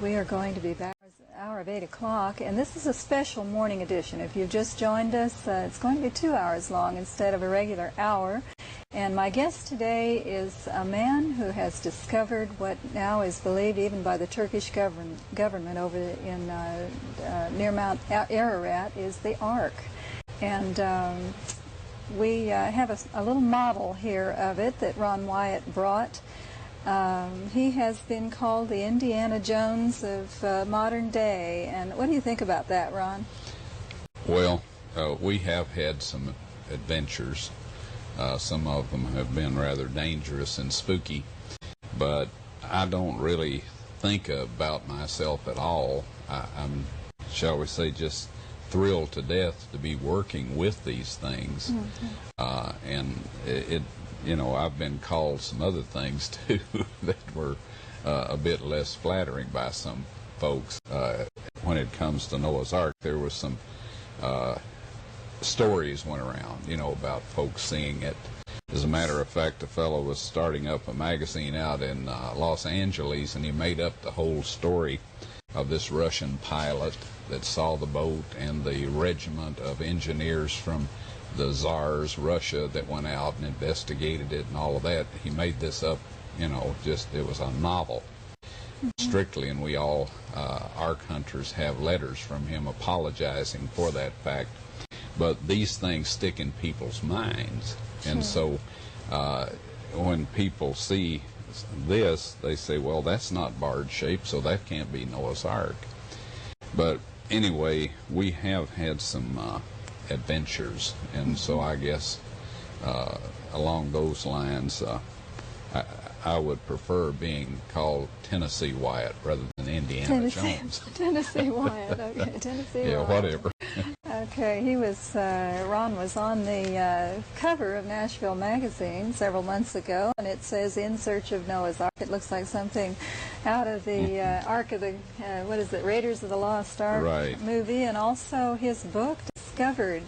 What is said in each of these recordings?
We are going to be back at the hour of 8 o'clock, and this is a special morning edition. If you've just joined us, it's going to be 2 hours long instead of a regular hour. And my guest today is a man who has discovered what now is believed even by the Turkish government over in near Mount Ararat is the Ark. And we have a little model here of it that Ron Wyatt brought. He has been called the Indiana Jones of modern day. And what do you think about that, Ron? Well, we have had some adventures. Some of them have been rather dangerous and spooky, but I don't really think about myself at all. I'm, shall we say, just thrilled to death to be working with these things. Mm-hmm. And it you know, I've been called some other things too that were a bit less flattering by some folks. When it comes to Noah's Ark, there was some stories went around, you know, about folks seeing it. As a matter of fact, a fellow was starting up a magazine out in Los Angeles, and he made up the whole story of this Russian pilot that saw the boat and the regiment of engineers from the Tsar's Russia that went out and investigated it and all of that. He made this up, you know, just, it was a novel, strictly, and we all, Ark hunters, have letters from him apologizing for that fact. But these things stick in people's minds, and so when people see this, they say, well, that's not barge shaped, so that can't be Noah's Ark. But anyway, we have had some adventures, and so I guess along those lines, I would prefer being called Tenesee Wyatt rather than Indiana Jones. Tennessee Wyatt, okay, Tennessee Wyatt. Yeah, whatever. Okay, he was, Ron was on the cover of Nashville magazine several months ago, and it says, "In Search of Noah's Ark." It looks like something out of the Ark of the, what is it, Raiders of the Lost Ark movie, and also his book, Discovered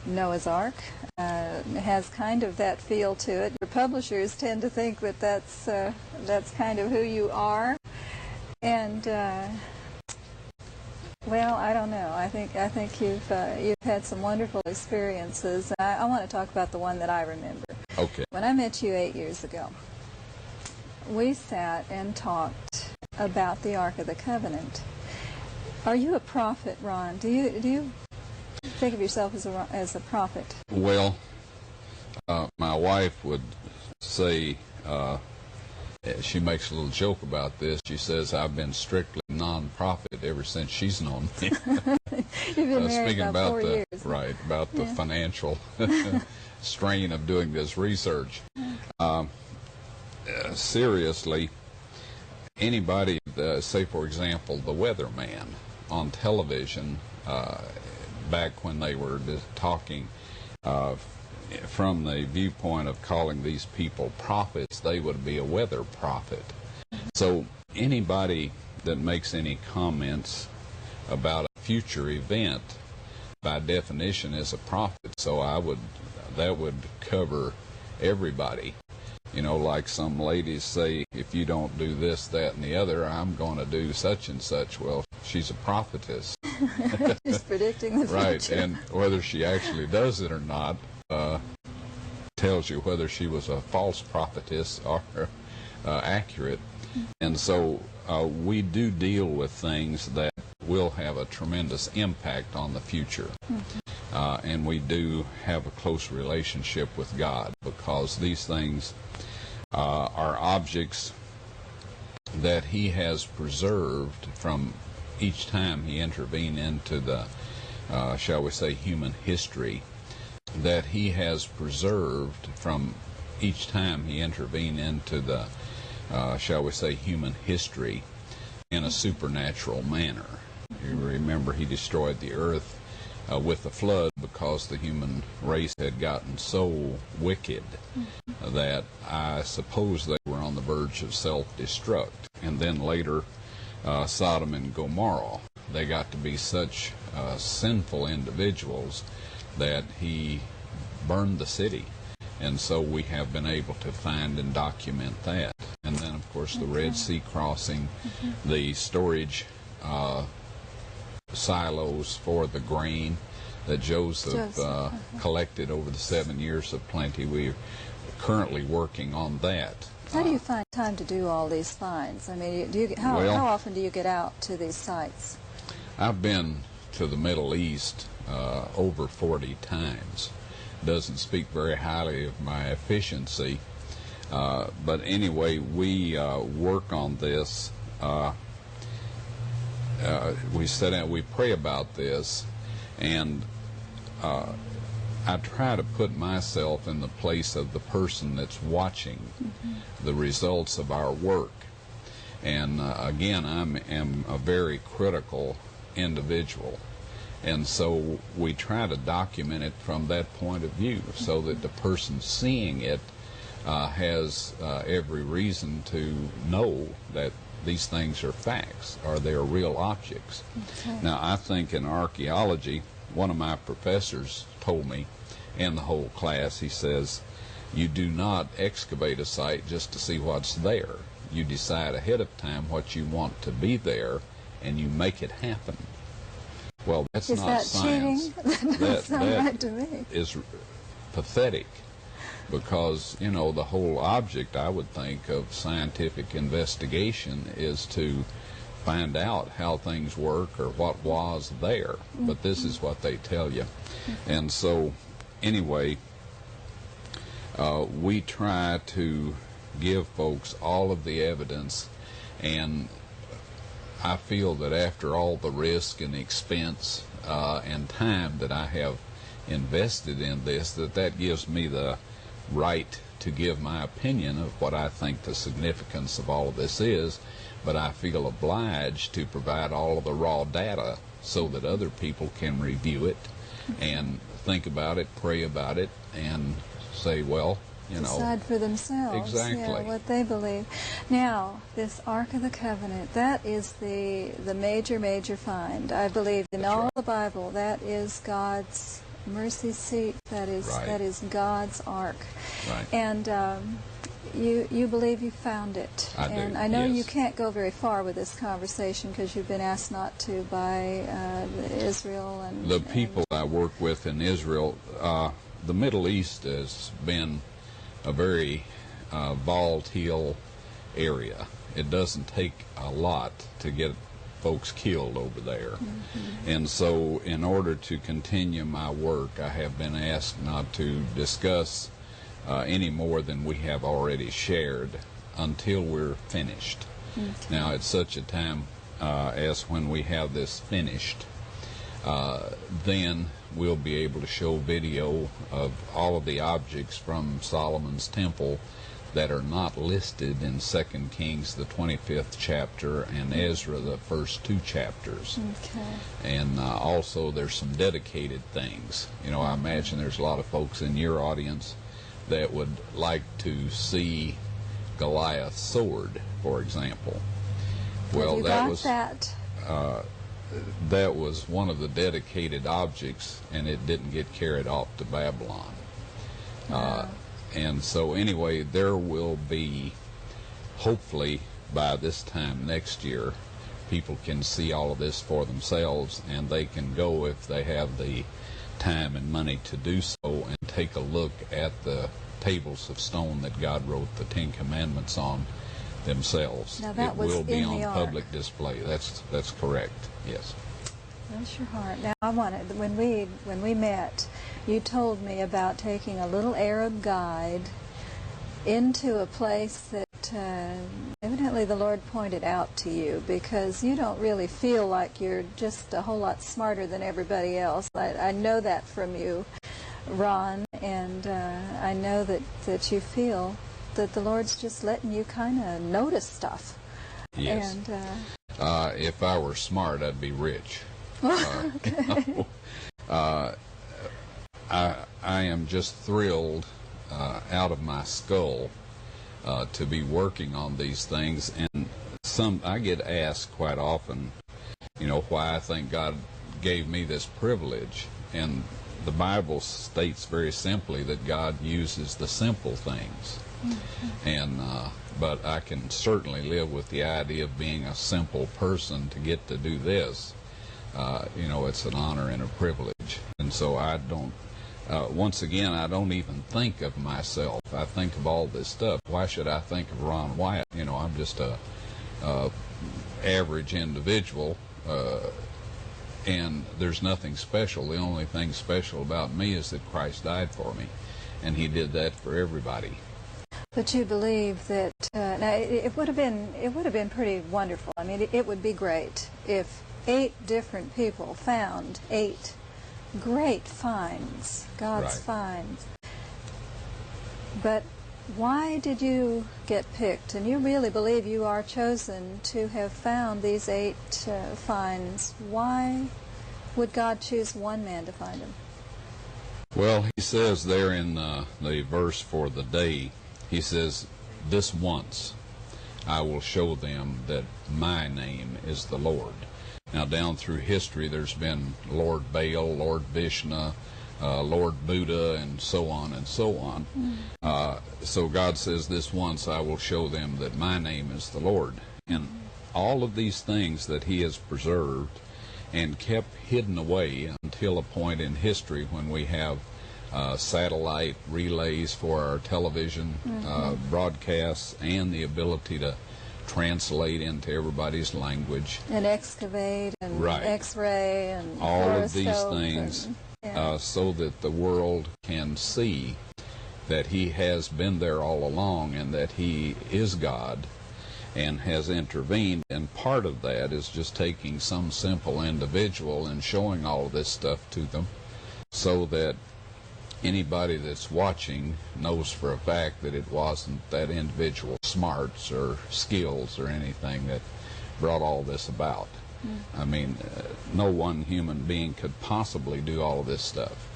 Noah's Ark, has kind of that feel to it. Your publishers tend to think that that's kind of who you are, and well, I don't know. I think you've had some wonderful experiences. I want to talk about the one that I remember. Okay. When I met you 8 years ago, we sat and talked about the Ark of the Covenant. Are you a prophet, Ron? Do you think of yourself as a prophet? Well, my wife would say, she makes a little joke about this. She says, I've been strictly non-profit ever since she's known me. You've been married about 4 years. Right, about the financial strain of doing this research. Seriously, anybody, say for example, the weatherman on television, back when they were talking from the viewpoint of calling these people prophets, they would be a weather prophet. So anybody that makes any comments about a future event, by definition, is a prophet. So that would cover everybody. You know, like some ladies say, if you don't do this, that, and the other, I'm going to do such and such. Well, she's a prophetess. She's predicting the future. Right, and whether she actually does it or not tells you whether she was a false prophetess or accurate. And so we do deal with things that will have a tremendous impact on the future. And we do have a close relationship with God, because these things are objects that He has preserved from each time He intervened into the, shall we say, human history, that He has preserved from each time He intervened into the, shall we say, human history in a supernatural manner. You remember He destroyed the earth with the flood because the human race had gotten so wicked that I suppose they were on the verge of self-destruct. And then later, Sodom and Gomorrah, they got to be such sinful individuals that He burned the city. And so we have been able to find and document that. And then, of course, course, the Red Sea crossing, the storage silos for the grain that Joseph collected over the 7 years of plenty. We're currently working on that. How do you find time to do all these finds? I mean, how often do you get out to these sites? I've been to the Middle East over 40 times. Doesn't speak very highly of my efficiency, but anyway, we work on this. We sit down, we pray about this, and I try to put myself in the place of the person that's watching the results of our work. And again, I am a very critical individual. And so we try to document it from that point of view so that the person seeing it has every reason to know that these things are facts, or they are real objects. Okay. Now, I think in archaeology, one of my professors told me, and the whole class, he says, you do not excavate a site just to see what's there. You decide ahead of time what you want to be there, and you make it happen. Well, that's not science. That doesn't sound right to me. Is pathetic, because, you know, the whole object, I would think, of scientific investigation is to find out how things work or what was there. But this is what they tell you. And so, anyway, we try to give folks all of the evidence, and I feel that after all the risk and expense and time that I have invested in this, that gives me the right to give my opinion of what I think the significance of all of this is, but I feel obliged to provide all of the raw data so that other people can review it and think about it, pray about it, and say, well, you know, decide for themselves, exactly what they believe. Now, this Ark of the Covenant, that is the major find, I believe, in all the Bible. That is God's mercy seat. That is God's Ark. Right. And you believe you found it. I do. And I know yes. you can't go very far with this conversation because you've been asked not to by Israel and the people I work with in Israel. The Middle East has been a very volatile area. It doesn't take a lot to get folks killed over there. And so in order to continue my work, I have been asked not to discuss any more than we have already shared until we're finished. Now, at such a time as when we have this finished, then we'll be able to show video of all of the objects from Solomon's temple that are not listed in 2 Kings, the 25th chapter, and Ezra, the first 2 chapters. And also there's some dedicated things. You know, I imagine there's a lot of folks in your audience that would like to see Goliath's sword, for example. Well, that was one of the dedicated objects, and it didn't get carried off to Babylon. And so anyway, there will be, hopefully by this time next year, people can see all of this for themselves, and they can go, if they have the time and money to do so, and take a look at the tables of stone that God wrote the 10 Commandments on themselves. Now that it was will be in on the Ark. public display. That's correct. Yes. Bless your heart. Now, I wanted, when we met, you told me about taking a little Arab guide into a place that evidently the Lord pointed out to you, because you don't really feel like you're just a whole lot smarter than everybody else. I know that from you, Ron, and I know that you feel that the Lord's just letting you kind of notice stuff. Yes. And if I were smart, I'd be rich. Okay. I am just thrilled out of my skull to be working on these things, and I get asked quite often, you know, why I think God gave me this privilege, and the Bible states very simply that God uses the simple things. And but I can certainly live with the idea of being a simple person to get to do this. It's an honor and a privilege. And so I don't, once again, I don't even think of myself. I think of all this stuff. Why should I think of Ron Wyatt? I'm just a average individual, and there's nothing special. The only thing special about me is that Christ died for me, and he did that for everybody. But you believe that now it would have been pretty wonderful. I mean, it would be great if 8 different people found 8 great finds, God's Right. finds. But why did you get picked? And you really believe you are chosen to have found these 8 finds. Why would God choose one man to find them? Well, he says there in the verse for the day, he says, "This once I will show them that my name is the Lord." Now, down through history, there's been Lord Baal, Lord Vishnu, Lord Buddha, and so on and so on. So God says, "This once I will show them that my name is the Lord." And all of these things that he has preserved and kept hidden away until a point in history when we have satellite relays for our television broadcasts and the ability to translate into everybody's language. And excavate and Right. X-ray and all of these fluoroscope things and, so that the world can see that he has been there all along and that he is God and has intervened. And part of that is just taking some simple individual and showing all of this stuff to them so that anybody that's watching knows for a fact that it wasn't that individual's smarts or skills or anything that brought all this about. I mean, no one human being could possibly do all of this stuff.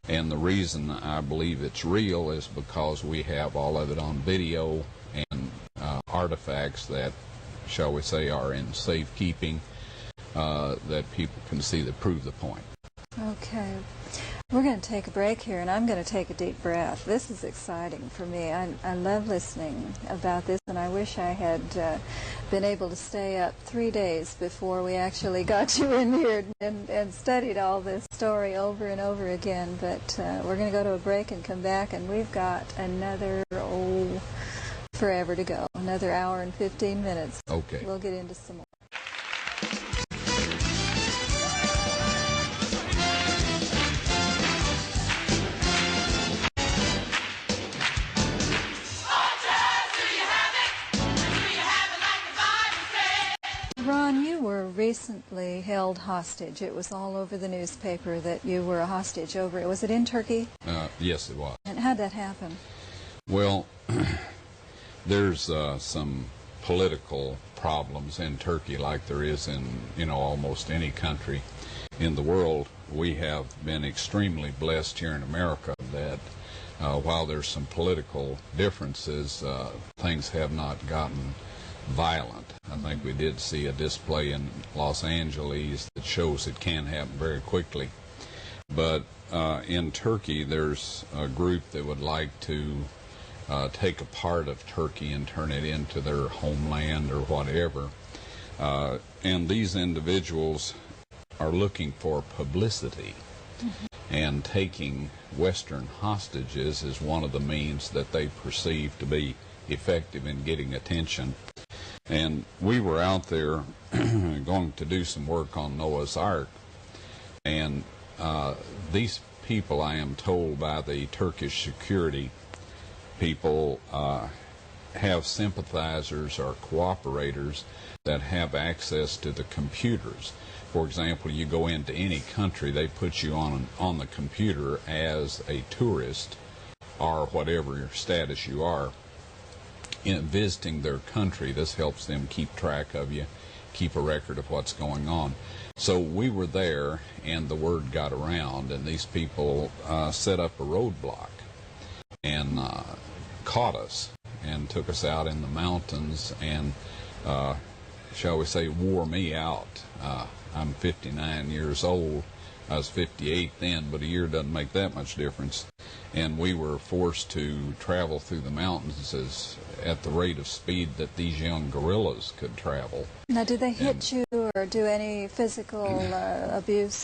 And the reason I believe it's real is because we have all of it on video and artifacts that, shall we say, are in safekeeping that people can see that prove the point. Okay. We're going to take a break here, and I'm going to take a deep breath. This is exciting for me. I love listening about this, and I wish I had been able to stay up 3 days before we actually got you in here and studied all this story over and over again. But we're going to go to a break and come back, and we've got another, forever to go, another hour and 15 minutes. Okay. We'll get into some more. Ron, you were recently held hostage. It was all over the newspaper that you were a hostage over. Was it in Turkey? Yes, it was. And how'd that happen? Well, there's some political problems in Turkey like there is in, almost any country in the world. We have been extremely blessed here in America that while there's some political differences, things have not gotten violent. I think we did see a display in Los Angeles that shows it can happen very quickly. But in Turkey, there's a group that would like to take a part of Turkey and turn it into their homeland or whatever. And these individuals are looking for publicity. And taking Western hostages is one of the means that they perceive to be effective in getting attention. And we were out there going to do some work on Noah's Ark. And these people, I am told by the Turkish security people, have sympathizers or cooperators that have access to the computers. For example, you go into any country, they put you on the computer as a tourist or whatever your status you are. In visiting their country, this helps them keep track of you, keep a record of what's going on. So we were there, and the word got around, and these people set up a roadblock and caught us and took us out in the mountains and, shall we say, wore me out. I'm 59 years old. I was 58 then, but a year doesn't make that much difference. and we were forced to travel through the mountains at the rate of speed that these young gorillas could travel. Now, do they hit you or do any physical abuse?